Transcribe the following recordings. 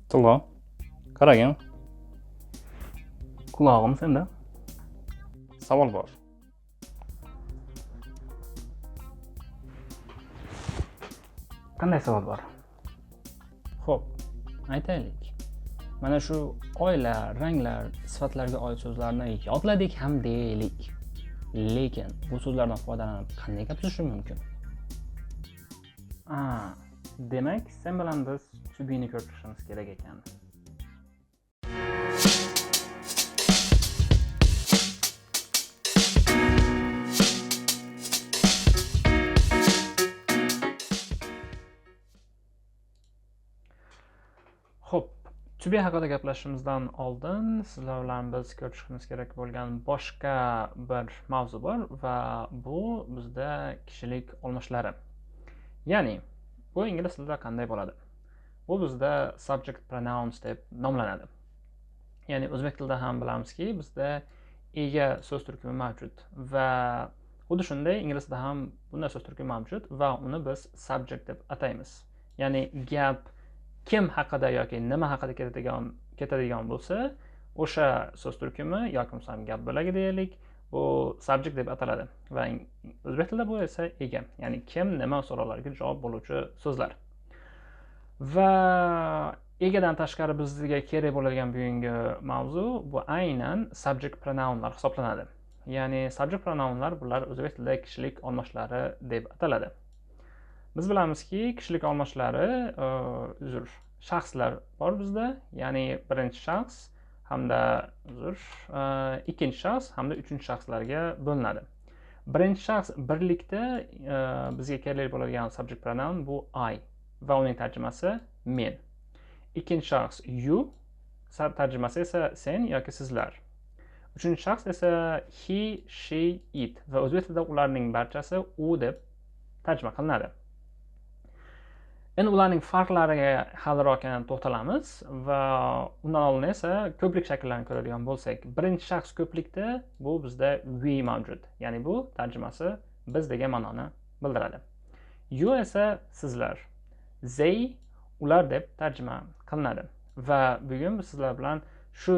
Tilo, qaragin, Qulog'im senda. savol bor. Qanday savol bor? Xo'p, aytaylik. Mana shu oylar, ranglar, sifatlarga oid so'zlarni yodladik ham deylik. Lekin bu so'zlardan foydalanib qanday gap tuzishim mumkin? Demak, sen bilan biz to be ni ko'rib chiqishimiz kerak ekan. Xo'p, to be haqida gaplashishimizdan oldin sizlar bilan biz ko'rib chiqishimiz kerak bo'lgan boshqa bir mavzu bor va bu bizda kishilik olmoshlari. Ya'ni, bu ingliz tilida qanday bo'ladi? Bu bizda subject pronouns deb nomlanadi. Ya'ni o'zbek tilida ham bilamizki, bizda ega so'z turkumi mavjud va xuddi shunday ingliz tilida ham bunday so'z turkumi mavjud va uni biz subject deb ataymiz. Ya'ni gap kim haqida yoki nima haqida ketadigan bo'lsa, o'sha so'z turkumi yoki bo'lmasam gap bo'lagi deylik, bu subject deb ataladi va o'zbek tilida bu esa ega, ya'ni kim, nima savollariga javob bo'luvchi so'zlar. Va egadan tashqari bizga kerak bo'ladigan bugungi mavzu bu aynan subject pronounlar hisoblanadi. Ya'ni subject pronounlar bular o'zbek tilida kishilik olmoshlari deb ataladi. Biz bilamizki, kishilik olmoshlari shaxslar bor bizda, ya'ni birinchi shaxs hamda ikkinchi shaxs hamda uchinchi shaxslarga bo'linadi. Birinchi shaxs birlikda bizga kerak bo'ladigan subject pronoun bu I va uning tarjimasi men. Ikkinchi shaxs you, tarjimasi esa sen yoki sizlar. Uchinchi shaxs esa he, she, it va o'zbek tilida ularning barchasi u deb tarjima qilinadi. Endi ularning farqlariga haliroq to'xtalamiz va undan oldin esa ko'plik shakllarini ko'radigan bo'lsak, birinchi shaxs ko'plikda bu bizda we mavjud. Ya'ni bu tarjimasi biz degan ma'noni bildiradi. You esa sizlar, they ular deb tarjima qilinadi. Va bugun biz sizlar bilan shu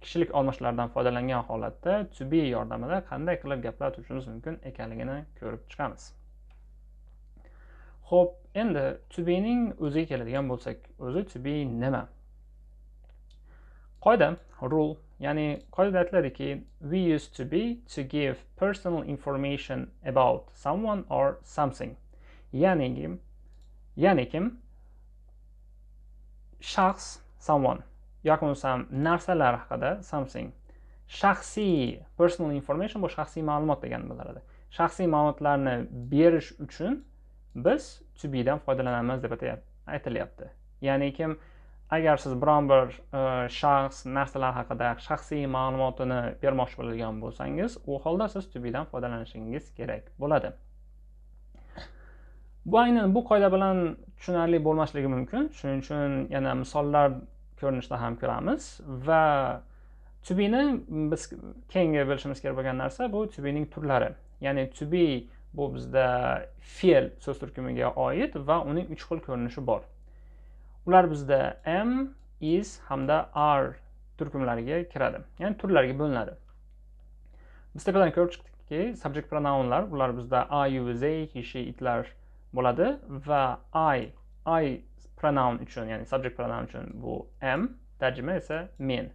kishilik olmoshlaridan foydalangan holatda to be yordamida qanday qilib gaplar tuzishimiz mumkin ekanligini ko'rib chiqamiz. Xo'p, endi to be ning o'ziga keladigan bo'lsak, o'zi to be nima? Qoida, rule, ya'ni qoidada aytiladiki, we use to be to give personal information about someone or something. Ya'ni kim? Shaxs, someone, yoki bo'lmasam narsalar haqida something. Shaxsiy personal information bu shaxsiy ma'lumot degani bildiradi. Shaxsiy ma'lumotlarni berish uchun biz to be dan foydalanamiz deb aytilyapti. Ya'ni kim agar siz biron bir shaxs, narsalar haqida shaxsiy ma'lumotini bermoqchi bo'ladigan bo'lsangiz, u holda siz to be dan foydalanishingiz kerak bo'ladi. Bu aynan bu qoida bilan tushunarli bo'lmasligi mumkin. Shuning uchun yana misollar ko'rinishida ham ko'ramiz va to be ni biz keyingi bilishimiz kerak bo'lgan narsa bu to be ning turlari. Ya'ni to be bu bizda fe'l so'z turkumiga oid va uning 3 xil ko'rinishi bor. Ular bizda am, is hamda are turkumlariga kiradi. Ya'ni turlarga bo'linadi. Biz tepadan ko'rib chiqdikki, subject pronounlar ular bizda I, you, they, he, she, itlar bo'ladi va I pronoun uchun, ya'ni subject pronoun uchun bu am, tarjima esa men.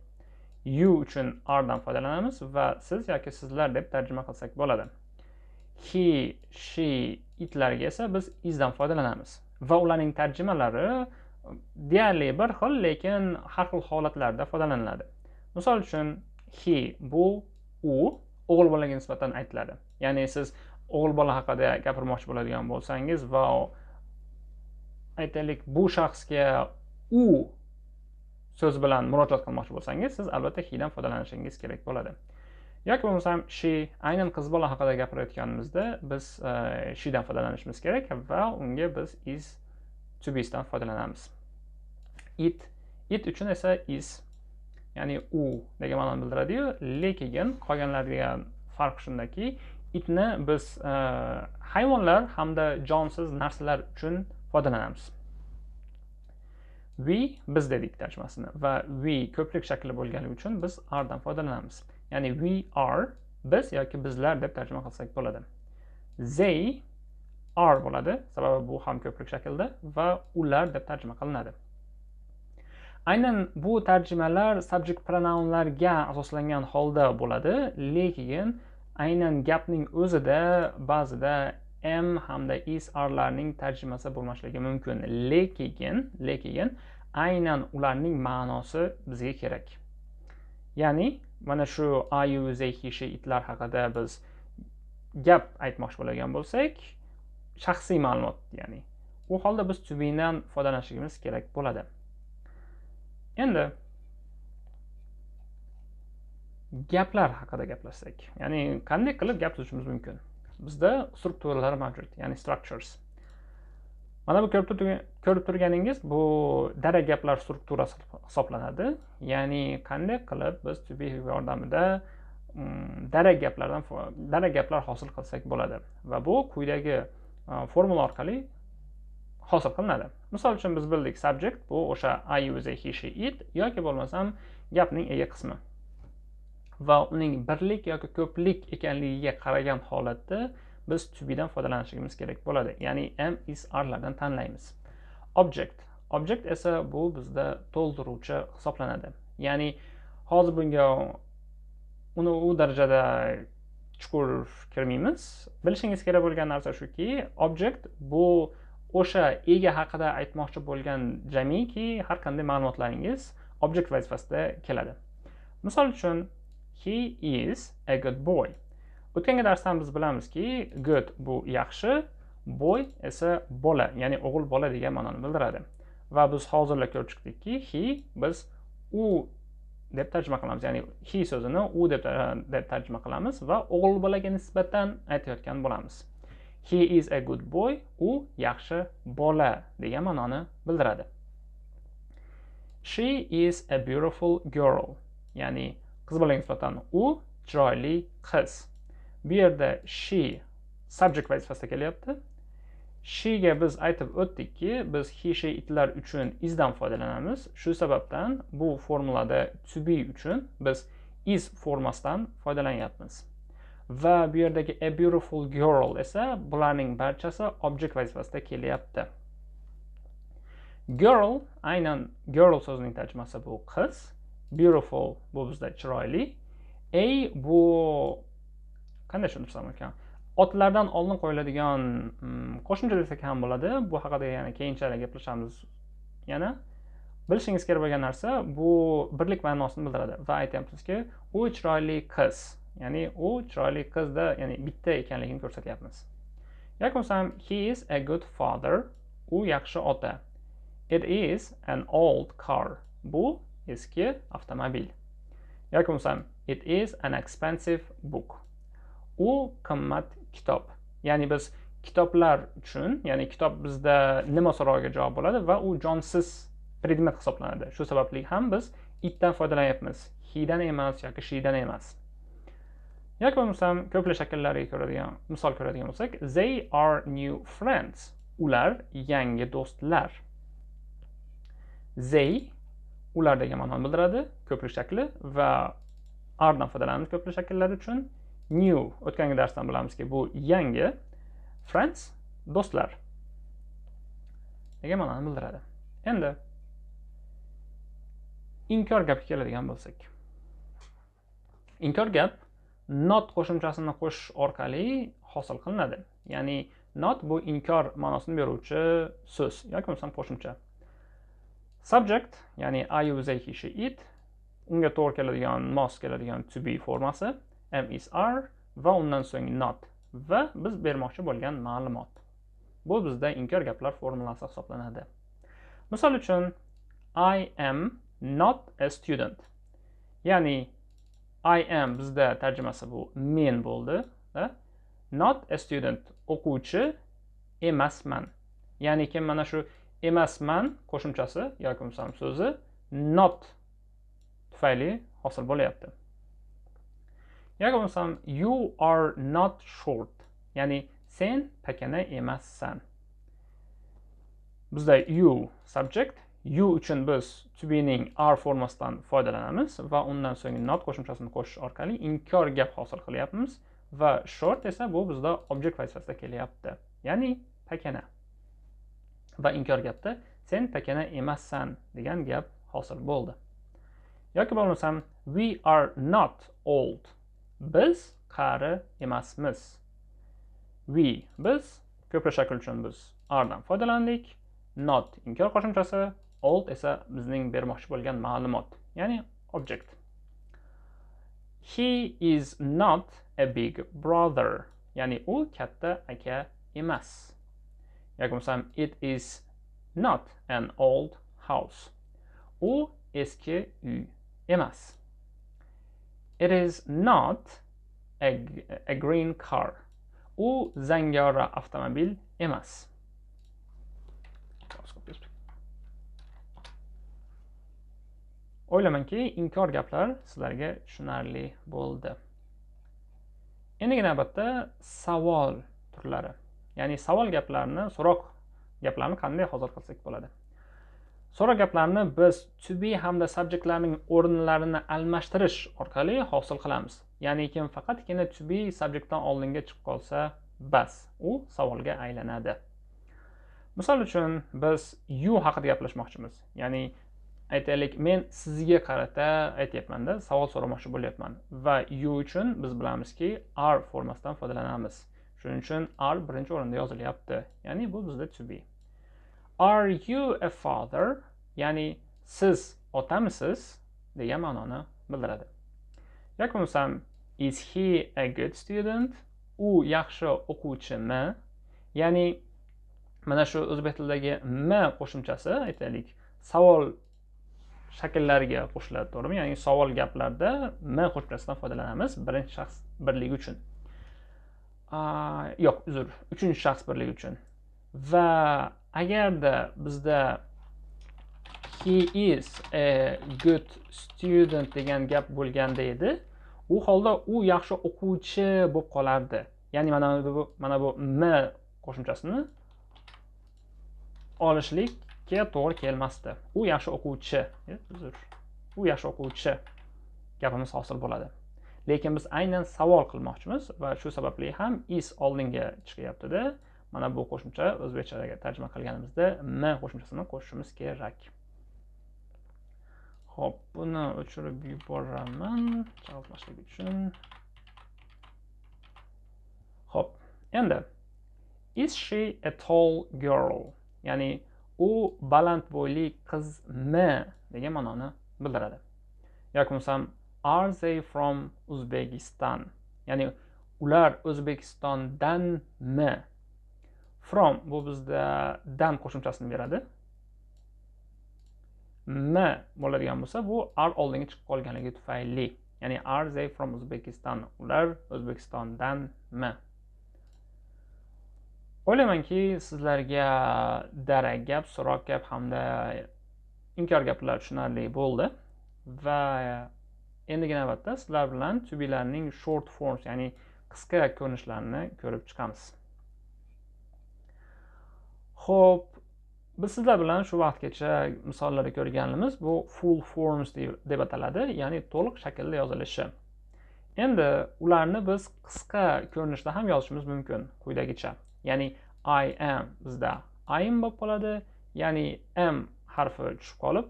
You uchun are dan foydalanamiz va siz yoki sizlar deb tarjima qilsak bo'ladi. He, she, itlarga esa biz is dan foydalanamiz va ularning tarjimalari deyarli bir xil, lekin har xil holatlarda foydalaniladi. Misol uchun he bu u o'g'il bolaga nisbatan aytiladi. Ya'ni siz o'g'il bola haqida gapirmoqchi bo'ladigan bo'lsangiz va aytaylik bu shaxsga u so'z bilan murojaat qilmoqchi bo'lsangiz, siz albatta he dan foydalanishingiz kerak bo'ladi. Yoki bo'lmasam she, aynan qiz bola haqida gapirayotganimizda biz she dan foydalanishimiz kerak va unga biz is to be dan foydalanamiz. It uchun esa is, ya'ni u degan ma'noni bildiradi-yu, lekin qolganlariga farq shundaki, itni biz hayvonlar hamda jonsiz narsalar uchun foydalanamiz. We biz dedik tarjimasini va we ko'plik shakli bo'lganligi uchun biz are dan foydalanamiz. Ya'ni we are biz yoki bizlar deb tarjima qilsak bo'ladi. They are bo'ladi, sababi bu ham ko'plik shaklda va ular deb tarjima qilinadi. Aynan bu tarjimalar subject pronounlarga asoslangan holda bo'ladi, lekin aynan gapning o'zida ba'zida am hamda is arlarning tarjimasi bo'lmasligi mumkin. Lekin aynan ularning ma'nosi bizga kerak. Ya'ni mana shu I, you, they, he, she, itlar haqida biz gap aytmoqchi bo'lgan bo'lsak, shaxsiy ma'lumot, ya'ni u holda biz to be dan foydalanishimiz kerak bo'ladi. Endi gaplar haqida gaplashsak, ya'ni qanday qilib gap tuzishimiz mumkin? Bizda strukturalar mavjud, ya'ni structures. Mana bu ko'rib turganingiz bu dara gaplar strukturasi hisoblanadi. Ya'ni qanday qilib biz to be yordamida dara gaplar hosil qilsak bo'ladi va bu quyidagi formula orqali hosil qilinadi. Misol uchun biz bildik subject bu o'sha I, you, they, he, she, it yoki bo'lmasam gapning ega qismi. Va uning birlik yoki ko'plik ekanligiga qaragan holatda biz to be dan foydalanishimiz kerak bo'ladi. Ya'ni am, is, arlardan tanlaymiz. Object esa bu bizda to'ldiruvchi hisoblanadi. Ya'ni hozir bunga uni u darajada chuqur kirmaymiz. Bilishingiz kerak bo'lgan narsa shuki, object bu o'sha ega haqida aytmoqchi bo'lgan jamiki har qanday ma'lumotlaringiz object vazifasida keladi. Misol uchun he is a good boy. O'tgan darsdan biz bilamizki, good bu yaxshi, boy esa bola, ya'ni o'g'il bola degan ma'noni bildiradi. Va biz hozirlar ko'rib chiqdikki, he biz u deb tarjima qilamiz, ya'ni he so'zini u deb tarjima qilamiz va o'g'il bolaga nisbatan aytayotgan bo'lamiz. He is a good boy, u yaxshi bola degan ma'noni bildiradi. She is a beautiful girl, ya'ni qiz bolaga nisbatan u chiroyli qiz. Bu yerda she subject vazifasida kelyapti. She ga biz aytib o'tdikki, biz he, she, itlar uchun is dan foydalanamiz. Shu sababdan bu formulada to be uchun biz is formasidan foydalanyapmiz. Va bu yerdagi a beautiful girl esa bularning barchasi object vazifasida kelyapti. Girl, aynan girl so'zining tarjimasi bu qiz. Beautiful bu bizda chiroyli. A bu qanday tushuntirsam ekan? Otlardan oldin qo'yiladigan qo'shimcha desak ham bo'ladi. Bu haqida yana keyinchalik gaplashamiz. Yana bilishingiz kerak bo'lgan narsa bu birlik ma'nosini bildiradi va aytyapmizki, u chiroyli qiz. Ya'ni u chiroyli qizda, ya'ni bitta ekanligini ko'rsatyapmiz. Yoki bo'lsam he is a good father. U yaxshi ota. It is an old car. Bu eski avtomobil. Yoki bo'lsam it is an expensive book. U qimmat kitob. Ya'ni biz kitoblar uchun, ya'ni kitob bizda nima so'roviga javob bo'ladi va u jonsiz predmet hisoblanadi. Shu sababli ham biz itdan foydalanyapmiz. He dan emas yoki she dan emas. Yoki bo'lmasam ko'plik shakllariga ko'radigan misol ko'radigan bo'lsak, they are new friends. Ular yangi do'stlar. They ular degan ma'noni bildiradi, ko'plik shakli va are dan foydalanamiz ko'plik shakllari uchun. New o'tgan darsdan bilamizki, bu yangi, friends do'stlar degan ma'noni bildiradi. Endi inkor gapga keladigan bo'lsak. Inkor gap not qo'shimchasini qo'shish orqali hosil qilinadi. Ya'ni not bu inkor ma'nosini beruvchi so'z yoki bo'lmasam qo'shimcha. Subject, ya'ni I, you, they, he, she, it, unga to'g'ri keladigan, mos keladigan to be formasi, am, is, are va undan so'ng not va biz bermoqchi bo'lgan ma'lumot. Bu bizda inkor gaplar formulasi hisoblanadi. Misol uchun I am not a student. Ya'ni I am bizda tarjimasi bu men bo'ldi. Not a student, o'quvchi emasman. Ya'ni kim mana shu emasman qo'shimchasi yoki bo'lmasam so'zi not tufayli hosil bo'lyapti. Yoki bo'lmasam you are not short. Ya'ni sen pakana emassan. Bizda you subject, you uchun biz to be ning are formasidan foydalanamiz va undan so'ng not qo'shimchasini qo'shish orqali inkor gap hosil qilyapmiz va short esa bu bizda object vazifasida kelyapti, ya'ni pakana. Va inkor gapda sen pakana emassan degan gap hosil bo'ldi. Yoki bo'lmasam we are not old. Biz qari emasmiz. Biz ko'plar shakl uchun biz are dan foydalandik. Not inkor qo'shimchasi, old esa bizning bermoqchi bo'lgan ma'lumot, ya'ni object. He is not a big brother, ya'ni u katta aka emas. Yoki bo'lmasam it is not an old house. U eski uy emas. It is not a green car. U zangori avtomobil emas. O'ylaymanki, inkor gaplar sizlarga tushunarli bo'ldi. Endi navbatda savol turlari. Ya'ni savol gaplarni, so'roq gaplarni qanday hosil qilsak bo'ladi? So'roq gaplarni biz to be hamda subjectlarning o'rinlarini almashtirish orqali hosil qilamiz. Ya'ni faqatgina to be subjectdan oldinga chiqib qolsa, bas, u savolga aylanadi. Misol uchun biz you haqida gaplashmoqchimiz. Ya'ni aytaylik, men sizga qarata aytyapman-da, savol so'ramoqchi bo'lyapman va you uchun biz bilamizki are formasidan foydalanamiz. Shuning uchun are birinchi o'rinda yozilyapti. Ya'ni bu bizda to be. Are you a father? Ya'ni siz otamisiz degan ma'noni bildiradi. Yoki bo'lmasam is he a good student? U yaxshi o'quvchimi? Ya'ni mana shu o'zbek tilidagi m qo'shimchasi aytaylik savol shakllariga qo'shiladi, to'g'rimi? Ya'ni savol gaplarda m qo'shimchasidan foydalanamiz birinchi shaxs birligi uchun. Uchinchi shaxs birligi uchun. Va agarda bizda he is a good student degan gap bo'lganda edi, u holda u yaxshi o'quvchi bo'lib qolardi. Ya'ni mana bu m qo'shimchasini olishlikka to'g'ri kelmasdi. U yaxshi o'quvchi, u yaxshi o'quvchi gapimiz hosil bo'ladi. Lekin biz aynan savol qilmoqchimiz va shu sababli ham is oldinga chiqyapti-da. Mana bu qo'shimcha o'zbekchaga tarjima qilganimizda m qo'shimchasini qo'shishimiz kerak. Xo'p, buni o'chirib yuboraman chalg'itmaslik uchun. Xo'p, endi is she a tall girl? Ya'ni u baland bo'yli qizmi degan ma'noni bildiradi. Yoki bo'lmasam are they from Uzbekistan? Ya'ni ular O'zbekistondanmi? From bu bizda dan qo'shimchasini beradi. M bo'ladigan bo'lsa, bu are oldinga chiqib qolganligi tufayli. Ya'ni are they from Uzbekistan? Ular O'zbekistondanmi? O'ylaymanki, sizlarga darak gap, so'roq gap hamda inkor gaplar tushunarli bo'ldi va endi navbatda sizlar bilan to be larning short forms, ya'ni qisqa ko'rinishlarini ko'rib chiqamiz. Xo'p, biz sizlar bilan shu vaqtgacha misollarda ko'rganimiz bu full forms deb ataladi, ya'ni to'liq shaklda yozilishi. Endi ularni biz qisqa ko'rinishda ham yozishimiz mumkin quyidagicha. Ya'ni I am bizda I'm bo'lib qoladi, ya'ni m harfi tushib qolib,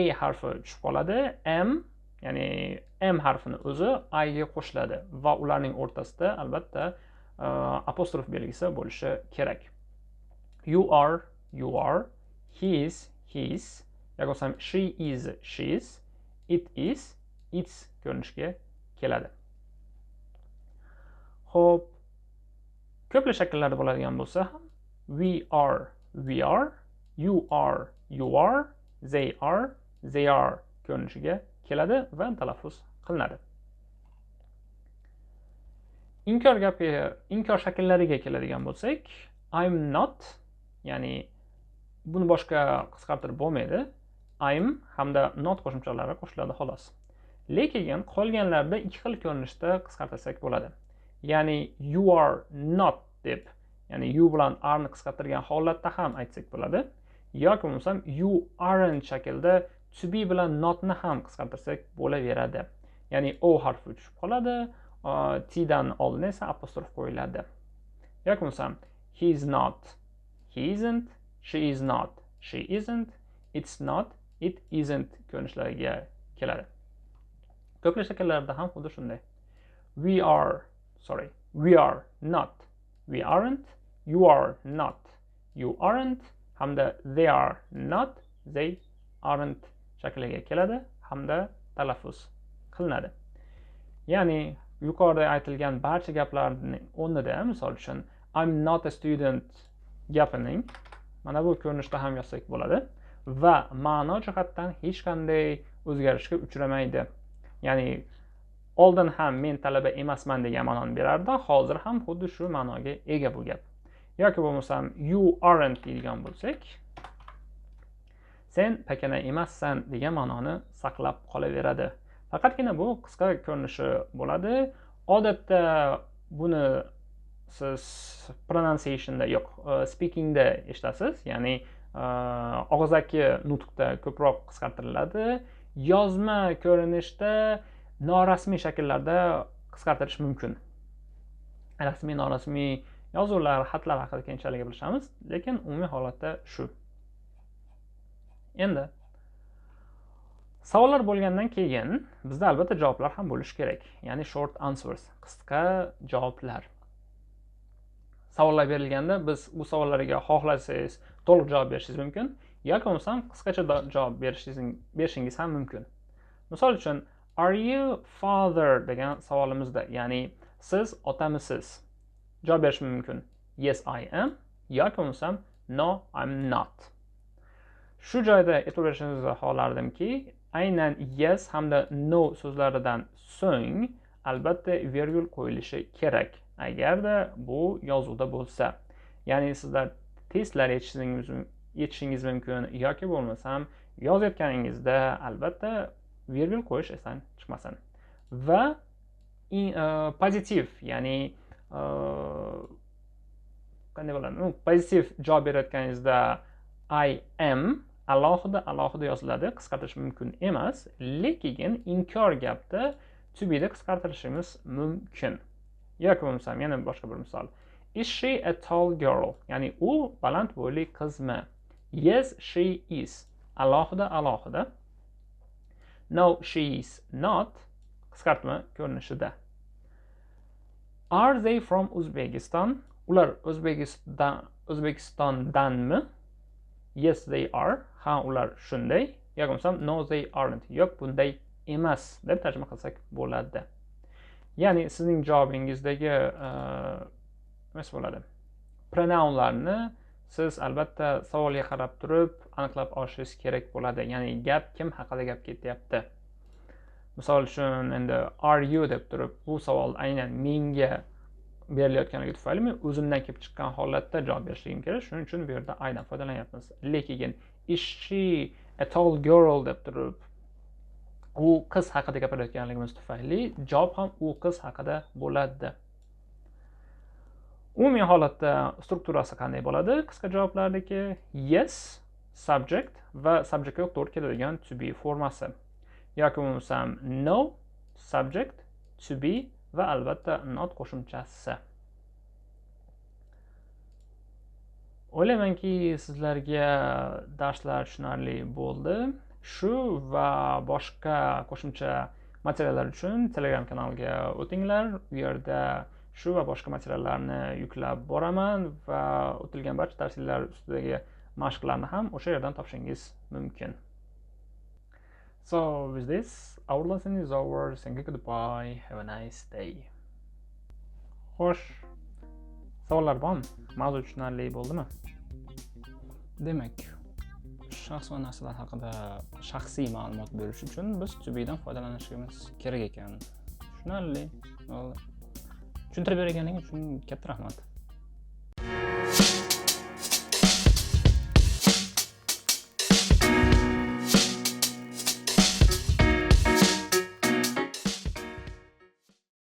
A harfi tushib qoladi, ya'ni m harfini o'zi I ga qo'shiladi va ularning o'rtasida albatta apostrof belgisi bo'lishi kerak. You are, he is, his, yoki bo'lmasam she is, she's, it is, its ko'rinishga keladi. Xo'p, ko'plar shakllarda bo'ladigan bo'lsa ham we are, you are, they are ko'rinishiga keladi va talaffuz qilinadi. Inkor shakllariga keladigan bo'lsak, I'm not, ya'ni buni boshqa qisqartirib bo'lmaydi. I'm hamda not qo'shimchalari qo'shiladi xolos. Lekin qolganlarda ikki xil ko'rinishda qisqartirsak bo'ladi. Ya'ni you are not deb, ya'ni you bilan are ni qisqartirgan holatda ham aytsak bo'ladi. Yoki bo'lmasam you aren't shaklda to be bilan not ni ham qisqartirsak bo'laveradi. Ya'ni o harfi tushib qoladi, t dan oldin esa apostrof qo'yiladi. Yoki bo'lmasam he is not, he isn't, she is not, she isn't, it's not, it isn't ko'rinishlariga keladi. Ko'plar shakllarida ham xuddi shunday. We are not, we aren't, you are not, you aren't, hamda they are not, they aren't shakliga keladi hamda talaffuz qilinadi. Ya'ni yuqorida aytilgan barcha gaplarning o'rnida, misol uchun I'm not a student gapining mana bu ko'rinishda ham yozsak bo'ladi va ma'no jihatdan hech qanday o'zgarishga uchramaydi. Ya'ni oldin ham men talaba emasman degan ma'noni berardi, hozir ham xuddi shu ma'noga ega bu gap. Yoki bo'lmasam you aren't deydigan bo'lsak, sen pakana emassan degan ma'noni saqlab qolaveradi. Faqatgina bu qisqa ko'rinishi bo'ladi. Odatda buni siz pronunciationda yo'q, speakingda eshitasiz, ya'ni og'zaki nutqda ko'proq qisqartiriladi. Yozma ko'rinishda norasmiy shakllarda qisqartirish mumkin. Rasmiy, norasmiy yozuvlar, xatlar haqida keyinchalik bilishamiz, lekin umumiy holatda shu. Endi savollar bo'lgandan keyin bizda albatta javoblar ham bo'lishi kerak. Ya'ni short answers, qisqa javoblar. Savollar berilganda biz bu savollarga xohlasangiz to'liq javob berishingiz mumkin, yoki bo'lmasam qisqacha javob berishingiz ham mumkin. Misol uchun are you father degan savolimizda, ya'ni siz otamisiz? Javob berish mumkin. Yes, I am. Yoki bo'lmasam no, I'm not. Shu joyda e'tibor berishingizni xohlardimki, aynan yes hamda no so'zlaridan so'ng albatta virgul qo'yilishi kerak, agarda bu yozuvda bo'lsa. Ya'ni sizlar testlar yechishingiz mumkin yoki bo'lmasam yozayotganingizda albatta virgul qo'yish esdan chiqmasin. Va pozitiv, ya'ni qanday bo'ladi? Pozitiv javob berayotganingizda I am alohida yoziladi, qisqartirish mumkin emas, lekin inkor gapda to be da qisqartirishimiz mumkin. Yoki bo'lmasam yana boshqa bir misol. Is she a tall girl? Ya'ni u baland bo'yli qizmi? Yes, she is. Alohida. No, she is not. Qisqartma ko'rinishida. Are they from Uzbekistan? Ular O'zbekistondanmi? Yes, they are. Ha, ular shunday. Yoki bo'lmasam no, they aren't. Yo'q, bunday emas deb tarjima qilsak bo'ladi. Ya'ni sizning javobingizdagi nima bo'ladi? Pronounlarni siz albatta savolga qarab turib aniqlab olishingiz kerak bo'ladi. Ya'ni gap kim haqida gap ketyapti? Misol uchun endi are you deb turib bu savol aynan menga berilayotganligi tufayli men o'zimdan kelib chiqqan holatda javob berishim kerak. Shuning uchun bu yerda aydan foydalanyapmiz. Lekin is she a tall girl deb turib u qiz haqida gapirayotganligimiz tufayli javob ham u qiz haqida bo'ladi. Umumiy holatda strukturasi qanday bo'ladi? Qisqa javoblardagi yes, subject va subjectga to'g'ri keladigan to be formasi. Yoki bo'lmasam no, subject, to be va albatta not qo'shimchasi. O'ylaymanki, sizlarga darslar tushunarli bo'ldi. Shu va boshqa qo'shimcha materiallar uchun Telegram kanaliga o'tinglar. U yerda shu va boshqa materiallarni yuklab boraman va o'tilgan barcha darsliklar ustidagi mashqlarni ham o'sha yerdan topishingiz mumkin. So with this, our lesson is over. Thank you, goodbye. Have a nice day. Xo'sh, savollar bormi? Mavzu tushunarli bo'ldimi? Demak, shaxs va narsalar haqida shaxsiy ma'lumot berish uchun biz to be dan foydalanishimiz kerak ekan. Tushunarli. Tushuntirib berganing uchun katta rahmat.